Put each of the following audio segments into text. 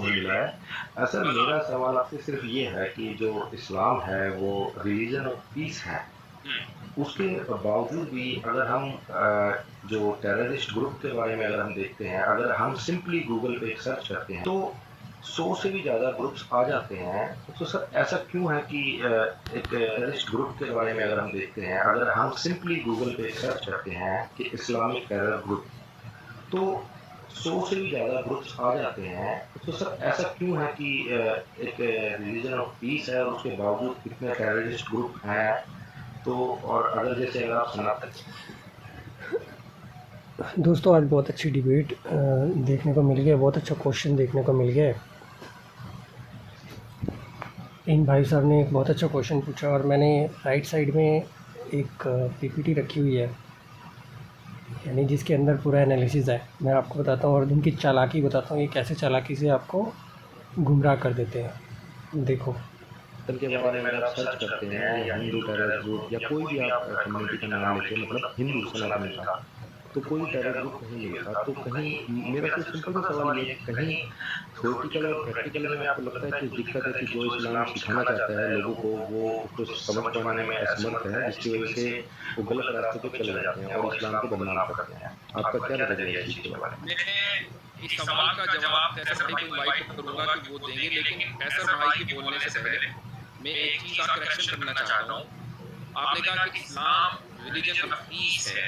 मिला है। असल मेरा सवाल आपसे सिर्फ ये है कि जो इस्लाम है वो रिलीजन ऑफ पीस है, उसके बावजूद भी अगर हम जो टेररिस्ट ग्रुप के बारे में अगर हम देखते हैं, अगर हम सिंपली गूगल पे एक सर्च करते हैं तो 100 से भी ज़्यादा ग्रुप्स आ जाते हैं। तो सर ऐसा क्यों है कि एक टेररिस्ट ग्रुप के बारे में अगर हम देखते हैं, अगर हम सिंपली गूगल पे सर्च करते हैं कि इस्लामिक टेरर ग्रुप, तो 100 से भी ज़्यादा ग्रुप्स आ जाते हैं। तो सर ऐसा क्यों है कि एक रिलीजन ऑफ पीस है और उसके बावजूद इतने टेररिस्ट ग्रुप हैं? तो और अगर जैसे अगर आप सनातन दोस्तों आज बहुत अच्छी डिबेट देखने को मिल गया, बहुत अच्छा क्वेश्चन देखने को मिल गया है। इन भाई साहब ने एक बहुत अच्छा क्वेश्चन पूछा और मैंने राइट साइड में एक पीपीटी रखी हुई है, यानी जिसके अंदर पूरा एनालिसिस है। मैं आपको बताता हूँ और उनकी चालाकी बताता हूँ, ये कैसे चालाकी से आपको गुमराह कर देते हैं। देखो, के बारे में अगर आप सर्च करते हैं या हिंदू टेरर ग्रुप या कोई भी आप कम्युनिटी का नाम लेके, मतलब हिंदू सनातनी का, तो कोई टेरर ग्रुप नहीं मिलता। तो कहीं मेरा सिर्फ सिंपल सा सवाल ये है कि कहीं थ्योरेटिकल और प्रैक्टिकल में आपको लगता है कि दिक्कत है कि जो इस्लाम सिखाना चाहता है लोगों को वो उसको समझ पाने में असमर्थ है, जिसकी वजह से वो गलत रास्ते पे चले जाते हैं और इस्लाम को बदनाम करते हैं। आपका क्या नजरिया है इस चीज के बारे में? मैं इस सवाल का जवाब कैसर भाई को इनवाइट करूंगा कि वो देंगे, लेकिन कैसर भाई के बोलने से पहले मैं एक चीज का करेक्शन करना चाहता हूँ। आपने कहा कि इस्लाम रिलीजन ऑफ पीस है,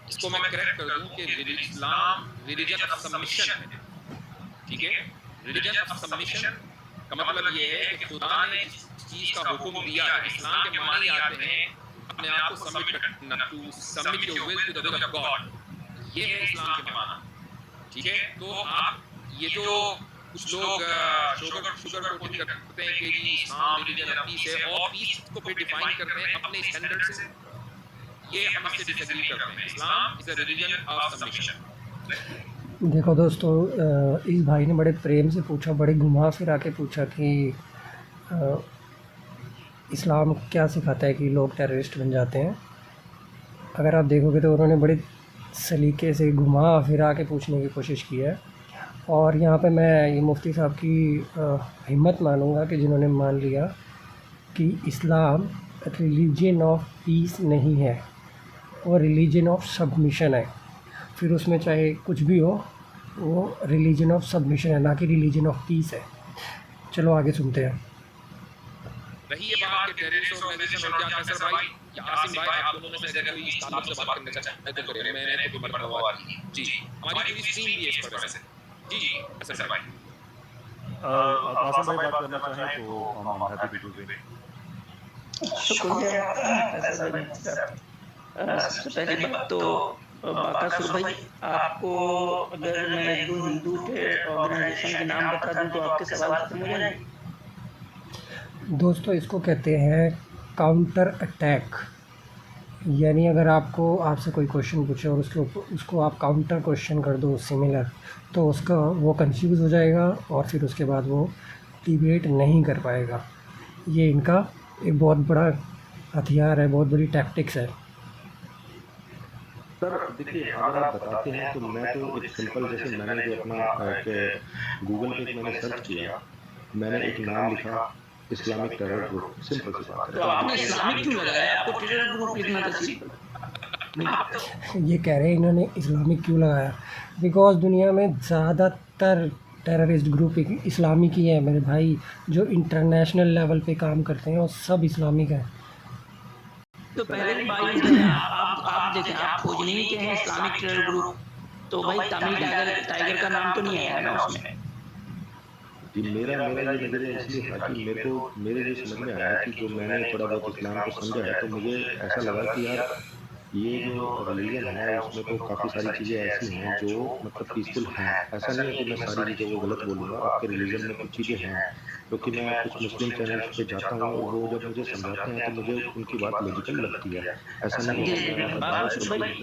इसको मैं करेक्ट कर दूं कि इस्लाम रिलीजन ऑफ सबमिशन है। ठीक है, रिलीजन ऑफ सबमिशन का मतलब ये है कि खुदा ने जिस चीज का हुक्म दिया है, इस्लाम के माने ही आते हैं अपने आप को सबमिट करना, to submit your will to the will of God. ये है इस्लाम के माना। ठीक है, तो आप ये जो कुछ लोग शुगर कोटिंग करते हैं कि जी इस्लाम रिलीजन ऑफ पीस है और पीस को फिर डिफाइन करते हैं अपने स्टैंडर्ड से, ये हम इससे डिसएग्री करते हैं। Islam is a religion of submission. देखो दोस्तों, इस भाई ने बड़े प्रेम से पूछा, बड़े घुमा फिरा के पूछा कि इस्लाम क्या सिखाता है कि लोग टेररिस्ट बन जाते हैं। अगर आप देखोगे तो उन्होंने बड़े सलीके से घुमा फिरा के पूछने की कोशिश की है। और यहाँ पे मैं ये मुफ्ती साहब की हिम्मत मानूंगा कि जिन्होंने मान लिया कि इस्लाम रिलीजन ऑफ पीस नहीं है, वो रिलीजन ऑफ सबमिशन है। फिर उसमें चाहे कुछ भी हो, वो रिलीजन ऑफ सबमिशन है, ना कि रिलीजन ऑफ पीस है। चलो आगे सुनते हैं। रही ये बात कि टेररिस्ट ऑर्गेनाइजेशन और क्या कैसर भाई या आसिम भाई, आप दोनों में से अगर कोई इस ताल्लुक से बात करना चाहे तो करें, मैंने तो मरतबा की। जी, हमारी पूरी स्ट्रीम भी है इस पर वैसे। जी जी कैसर भाई। आसिम भाई बात करना चाहें तो हम हैप्पी टू डू। शुक्रिया फैसल भाई साहब। सबसे पहली बात तो बाकासुर भाई, आपको अगर मैं एक दो हिंदू ऑर्गेनाइजेशन के नाम बता दूं तो आपके सवाल खत्म हो जाएंगे। दोस्तों इसको कहते हैं काउंटर अटैक। यानी अगर आपको आपसे कोई क्वेश्चन पूछे और उसके ऊपर उसको आप काउंटर क्वेश्चन कर दो सिमिलर, तो उसका वो कंफ्यूज हो जाएगा और फिर उसके बाद वो डिबेट नहीं कर पाएगा। ये इनका एक बहुत बड़ा हथियार है, बहुत बड़ी टैक्टिक्स है। सर देखिए, अगर आप बताते हैं तो मैं तो एक सिंपल, जैसे मैंने जो अपना गूगल पे एक मैंने सर्च किया, मैंने एक नाम लिखा इस्लामिक टेरर ग्रुप, सिंपल सी बात तो है। आपने इस्लामिक क्यों लगाया? आपको टेरर ग्रुप लिखना था सिंपल। ये कह रहे हैं इन्होंने इस्लामिक क्यों लगाया, बिकॉज़ दुनिया में ज़्यादातर टेररिस्ट ग्रुप इस्लामिक ही है मेरे भाई। जो इंटरनेशनल लेवल पे काम करते हैं वो सब इस्लामिक हैं। तो पहले की बात है, आप देखें, आप खोज नहीं के हैं इस्लामिक टेरर ग्रुप, तो भाई तमिल टाइगर टाइगर का नाम तो नहीं आया ना उसमें। जी, मेरा मेरा ये नज़रिया इसलिए था कि मेरे जो समझ में आया कि जो मैंने थोड़ा बहुत इस्लाम को समझा है, तो मुझे ऐसा लगा कि यार ये जो रिलीजन है उसमें तो काफ़ी सारी चीज़ें ऐसी हैं जो मतलब पीसफुल हैं। ऐसा नहीं है कि मैं सारी चीज़ों को गलत बोलूँगा, आपके रिलीजन में कुछ चीज़ें हैं, क्योंकि मैं कुछ मुस्लिम चैनल्स पे जाता हूँ और वो जब मुझे समझाते हैं तो मुझे उनकी बात लॉजिकल लगती है। ऐसा नहीं है कि मैं बाकासुर भाई,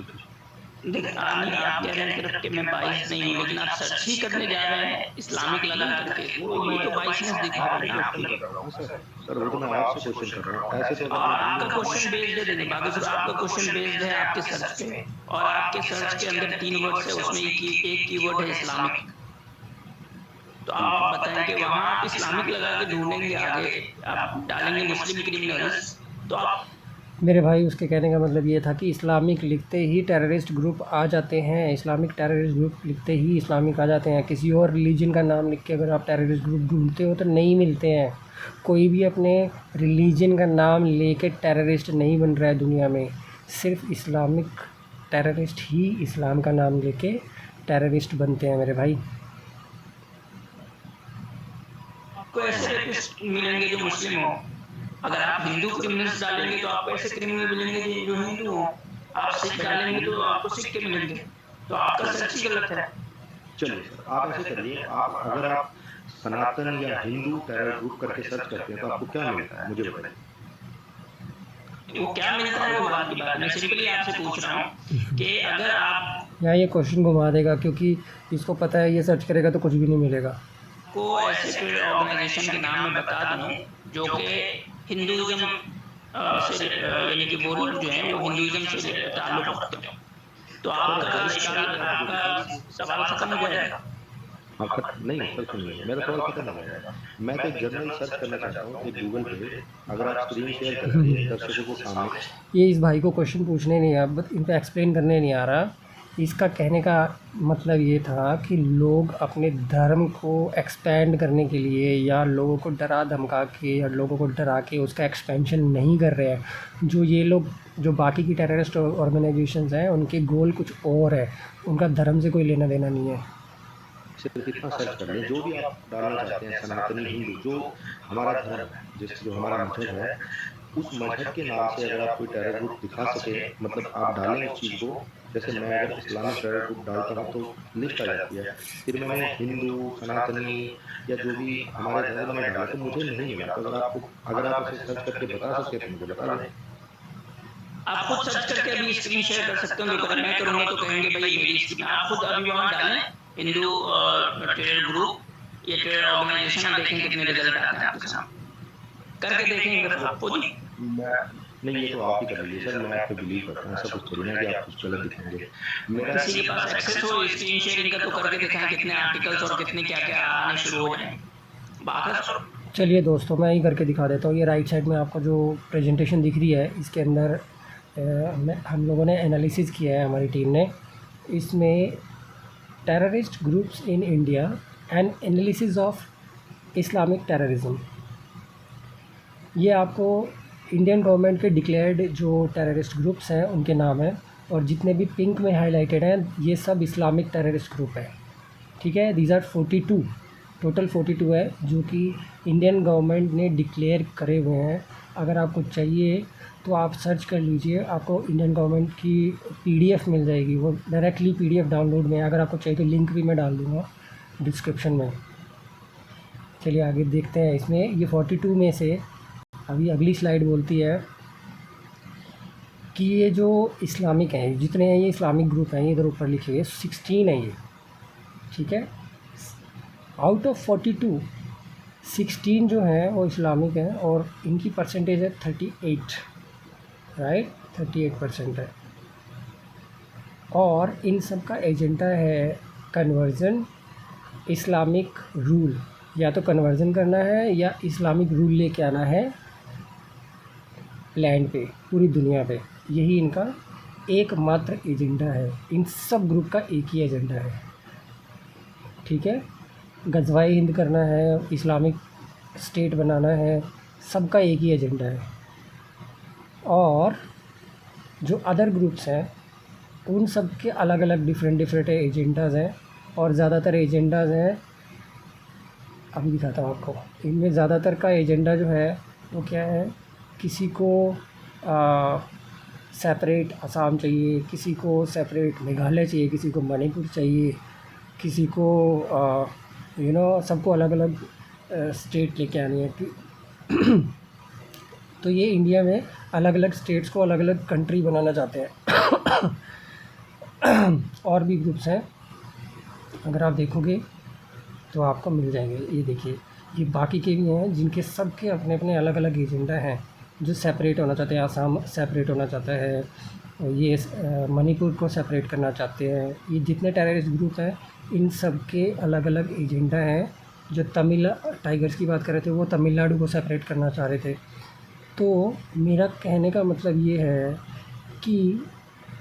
देखिए आप कह रहे हैं सिर्फ कि मैं बाइस नहीं हूँ, लेकिन आप सर्च ही करने जा रहे हैं इस्लामिक लगा करके, वो ये तो बाइसनेस दिखा रहा है ना आपके लिए। सर वो तो मैं आपसे क्वेश्चन कर रहा हूँ, ऐसे तो अगर मैं आपका ढूंढूंगा। क्वेश्चन बेस्ड है, देखिए बागेश्वर आपका क्वेश्चन बेस्ड है आपके सर्च पे, और आपके सर्च के अंदर 3 वर्ड्स है, उसमें एक कीवर्ड है इस्लामिक। तो आप बताएं कि वहां आप इस्लामिक लगा के ढूंढेंगे, आगे आप डालेंगे मुस्लिम क्रिमिनल्स, तो आप मेरे भाई उसके कहने का मतलब ये था कि इस्लामिक लिखते ही टेररिस्ट ग्रुप आ जाते हैं, इस्लामिक टेररिस्ट ग्रुप लिखते ही इस्लामिक आ जाते हैं। किसी और रिलीजन का नाम लिख के अगर आप टेररिस्ट ग्रुप ढूंढते हो तो नहीं मिलते हैं। कोई भी अपने रिलीजन का नाम लेके टेररिस्ट नहीं बन रहा है दुनिया में। सिर्फ इस्लामिक टेररिस्ट ही इस्लाम का नाम लेके टेररिस्ट बनते हैं मेरे भाई। आपको ऐसे रेपिस्ट मिलेंगे जो मुस्लिम हो। अगर आप हिंदू क्रिमिनल्स डालेंगे तो आपको ऐसे क्रिमिनल मिलेंगे जो हिंदू हो। आप सिख डालेंगे तो आपको सिख के मिलेंगे। तो आपका सर्च ही गलत है। चलिए सर आप ऐसे करिए, आप अगर आप सनातन या हिंदू टेरर ग्रुप करके सर्च करते हैं तो आपको क्या मिलता है मुझे बताइए। वो क्या मिलता है वो बात की बात, मैं सिंपली आपसे पूछ रहा हूँ कि अगर आप यहाँ ये क्वेश्चन घुमा देगा क्योंकि इसको पता है ये सर्च करेगा तो कुछ भी नहीं मिलेगा। को ऐसे कोई ऑर्गेनाइजेशन के नाम मैं बता दूं जो कि हिंदुइज्म से यानी कि वो लोग जो हैं वो हिंदुइज्म से ताल्लुक रखते हैं, तो आपका सवाल खत्म हो जाएगा। नहीं सर सुनिए, मेरा सवाल खत्म हो जाएगा। मैं तो एक जनरल सर्च करना चाहता हूँ कि गूगल पे, अगर आप स्क्रीन शेयर करेंगे दर्शकों को सामने। ये इस भाई को क्वेश्चन पूछने नहीं आ, इन पर एक्सप्लेन करने नहीं आ रहा। इसका कहने का मतलब ये था कि लोग अपने धर्म को एक्सपेंड करने के लिए या लोगों को डरा धमका के या लोगों को डरा के उसका एक्सपेंशन नहीं कर रहे हैं। जो ये लोग जो बाकी की टेररिस्ट ऑर्गेनाइजेशंस हैं उनके गोल कुछ और है, उनका धर्म से कोई लेना देना नहीं है। सिर्फ इतना सर्च कर लें जो भी आप डालना चाहते हैं, सनातनी हिंदू जो हमारा धर्म है, जो हमारा मजहब है, उस मजहब के नाम से अगर आप कोई टेरर ग्रुप दिखा सके, मतलब आप डालें उस चीज़ को। जैसे मैं अगर इस्लामिक टेरर ग्रुप डालता हूँ तो लिस्ट आ जाती है, फिर मैंने हिंदू सनातनी या जो भी हमारे धर्म में डाला तो मुझे नहीं मिला। तो अगर आप ऐसे सर्च करके बता सकते हैं तो मुझे बता दें। आप खुद सर्च करके अभी स्क्रीन शेयर कर सकते हो, अगर मैं करूंगा तो कहेंगे भाई मेरी स्क्रीन। आप खुद अभी वहां डालें हिंदू टेरर ग्रुप या टेरर ऑर्गेनाइजेशन, देखें कितने रिजल्ट आते हैं आपके सामने, करके देखेंगे आपको जी। नहीं ये तो आप ही कर लीजिए सर, मैं आप पे बिलीव करता हूँ, ऐसा कुछ थोड़ी ना कि आप कुछ गलत दिखाएंगे। मेरा किसी के पास एक्सेस हो स्क्रीन शेयरिंग का तो करके दिखाएं कितने आर्टिकल्स और कितने क्या क्या आने शुरू हो जाए। बाकी चलिए दोस्तों मैं ही करके दिखा देता हूँ। ये राइट साइड में आपको जो प्रेजेंटेशन दिख रही है इसके अंदर हम लोगों ने एनालिसिस किया है, हमारी टीम ने। इसमें terrorist groups in India and analysis of Islamic terrorism, ये आपको इंडियन गवर्नमेंट के डिक्लेयर्ड जो टेररिस्ट ग्रुप्स हैं उनके नाम हैं, और जितने भी पिंक में हाईलाइटेड हैं ये सब इस्लामिक टेररिस्ट ग्रुप है। ठीक है, दीज आर 42, टोटल 42 है जो कि इंडियन गवर्नमेंट ने डिक्लेयर करे हुए हैं। अगर आपको चाहिए तो आप सर्च कर लीजिए, आपको इंडियन गवर्नमेंट की PDF मिल जाएगी, वो डायरेक्टली PDF डाउनलोड में। अगर आपको चाहिए तो लिंक भी मैं डाल दूँगा डिस्क्रिप्शन में। चलिए आगे देखते हैं। इसमें ये 42 में से अभी अगली स्लाइड बोलती है कि ये जो इस्लामिक हैं, जितने हैं ये इस्लामिक ग्रुप हैं, ये इधर ऊपर लिखे हुए 16 है ये। ठीक है, आउट ऑफ 42 16 जो हैं वो इस्लामिक हैं और इनकी परसेंटेज है 38, राइट, 38% है। और इन सब का एजेंडा है कन्वर्जन, इस्लामिक रूल, या तो कन्वर्जन करना है या इस्लामिक रूल लेके आना है लैंड पे, पूरी दुनिया पे। यही इनका एकमात्र एजेंडा है। इन सब ग्रुप का एक ही एजेंडा है। ठीक है, गज़वाए हिंद करना है, इस्लामिक स्टेट बनाना है, सबका एक ही एजेंडा है। और जो अदर ग्रुप्स हैं उन सब के अलग अलग डिफरेंट एजेंडाज़ हैं, और ज़्यादातर एजेंडाज़ हैं, अभी दिखाता हूँ आपको। इनमें ज़्यादातर का एजेंडा जो है वो क्या है, किसी को सेपरेट असम चाहिए, किसी को सेपरेट मेघालय चाहिए, किसी को मणिपुर चाहिए, किसी को सबको अलग अलग स्टेट लेके आनी है। तो ये इंडिया में अलग अलग स्टेट्स को अलग अलग कंट्री बनाना चाहते हैं। और भी ग्रुप्स हैं, अगर आप देखोगे तो आपको मिल जाएंगे। ये देखिए, ये बाकी के भी हैं जिनके सबके अपने अपने अलग अलग एजेंडा हैं, जो सेपरेट होना चाहते हैं। आसाम सेपरेट होना चाहता है, ये मणिपुर को सेपरेट करना चाहते हैं। ये जितने टेररिस्ट ग्रुप हैं इन सब के अलग अलग एजेंडा हैं। जो तमिल टाइगर्स की बात कर रहे थे वो तमिलनाडु को सेपरेट करना चाह रहे थे। तो मेरा कहने का मतलब ये है कि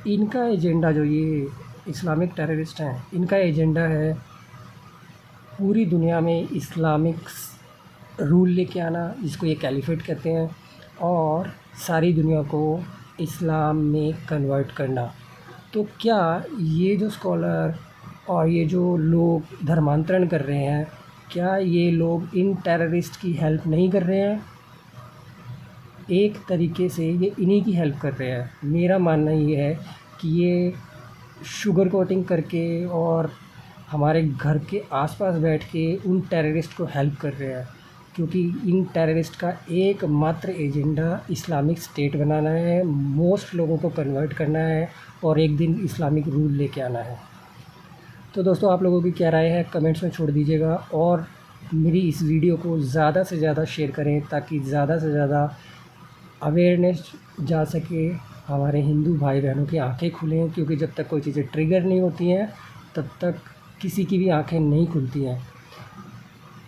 इनका एजेंडा, जो ये इस्लामिक टेररिस्ट हैं, इनका एजेंडा है पूरी दुनिया में इस्लामिक रूल लेके आना, जिसको ये कैलिफेट कहते हैं, और सारी दुनिया को इस्लाम में कन्वर्ट करना। तो क्या ये जो स्कॉलर और ये जो लोग धर्मांतरण कर रहे हैं, क्या ये लोग इन टेररिस्ट की हेल्प नहीं कर रहे हैं? एक तरीके से ये इन्हीं की हेल्प कर रहे हैं। मेरा मानना ये है कि ये शुगर कोटिंग करके और हमारे घर के आसपास बैठ के उन टेररिस्ट को हेल्प कर रहे हैं, क्योंकि इन टेररिस्ट का एकमात्र एजेंडा इस्लामिक स्टेट बनाना है, मोस्ट लोगों को कन्वर्ट करना है और एक दिन इस्लामिक रूल लेके आना है। तो दोस्तों, आप लोगों की क्या राय है कमेंट्स में छोड़ दीजिएगा, और मेरी इस वीडियो को ज़्यादा से ज़्यादा शेयर करें ताकि ज़्यादा से ज़्यादा अवेयरनेस जा सके, हमारे हिंदू भाई बहनों की आंखें खुलें, क्योंकि जब तक कोई चीज़ें ट्रिगर नहीं होती हैं तब तक किसी की भी आंखें नहीं खुलती हैं।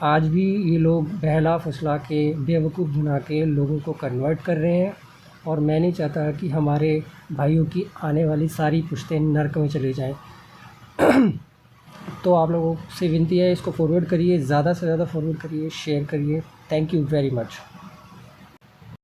आज भी ये लोग बहला फुसला के, बेवकूफ़ बना के लोगों को कन्वर्ट कर रहे हैं, और मैं नहीं चाहता कि हमारे भाइयों की आने वाली सारी पुश्तें नर्क में चले जाएं। तो आप लोगों से विनती है, इसको फॉरवर्ड करिए, ज़्यादा से ज़्यादा फॉरवर्ड करिए, शेयर करिए। Thank you very much.